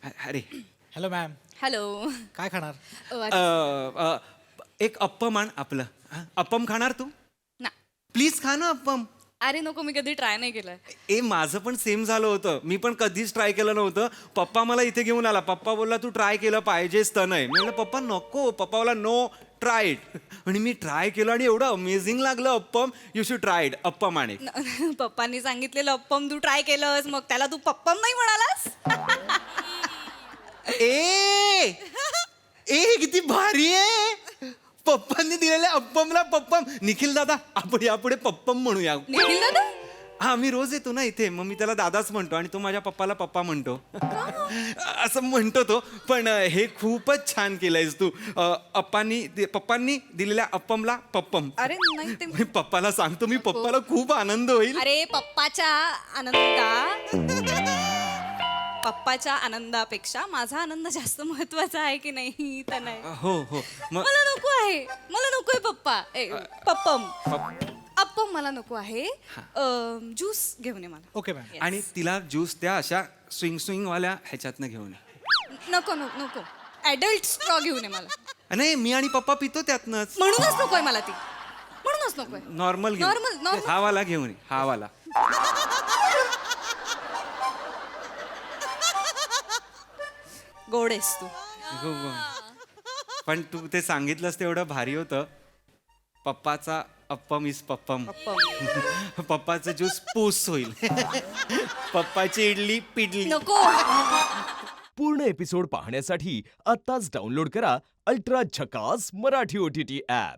अरे hello ma'am, hello. काय खाणार? एक अप्पम आण आपलं. अप्पम खाणार तू? ना. प्लीज खा ना अप्पम. अरे नको, मी कधी ट्राय नाही केलंय. माझं पण सेम झालं होतं. मी पण कधीच ट्राय केलं नव्हतं. पप्पा मला इथे घेऊन आला. पप्पा बोलला तू ट्राय केलं पाहिजेच तर नाही. मी म्हणलं पप्पा नको. पप्पा बोलला नो ट्राय इट. आणि मी ट्राय केलं आणि एवढं अमेझिंग लागलं appam. You should try it. Appam आणि पप्पांनी सांगितलेलं अप्पम तू ट्राय केलंस, मग त्याला तू पप्पम नाही म्हणालास? ए ए किती भारी आहे. पप्पांनी दिलेल्या अप्पमला पप्पम. निखिल दादा आपण यापुढे पप्पम म्हणूया. निखिल दादा? हा मी रोज येतो ना इथे, मग मी त्याला दादाच म्हणतो आणि तो माझ्या पप्पाला पप्पा म्हणतो. असं म्हणतो तो. पण हे खूपच छान केलंयस तू. पप्पांनी दिलेल्या अप्पमला पप्पम. अरे नाही ते मी पप्पाला सांगतो. मी पप्पाला खूप आनंद होईल. अरे पप्पाच्या आनंदापेक्षा माझा आनंद जास्त महत्वाचा आहे की नाही? तर नाही. हो हो मग मला नकोय पप्पा. पप्पम अप्पम मला नको आहे. ज्यूस घेऊन ये मला. Okay ma'am. Yes. आणि तिला ज्यूस त्या अशा स्विंग वाल्या ह्याच्यातनं घेऊन ये. नको ऍडल्ट स्ट्रॉ घेऊन ये मला. नाही मी आणि पप्पा पितो त्यातनंच. म्हणूनच नकोय मला ती. म्हणूनच नकोय. Normal Normal. हा वाला घेऊन ये. हा वाला. गोड आहेस तू. हो, हो. पण तू ते सांगितलंस तेवढं भारी होतं. पप्पाचा अप्पम इज पप्पम. पप्पाचं ज्यूस पूस होईल. पप्पाची इडली पिडली. नको. पूर्ण एपिसोड पाहण्यासाठी आत्ताच डाउनलोड करा अल्ट्रा झकास मराठी OTT ॲप.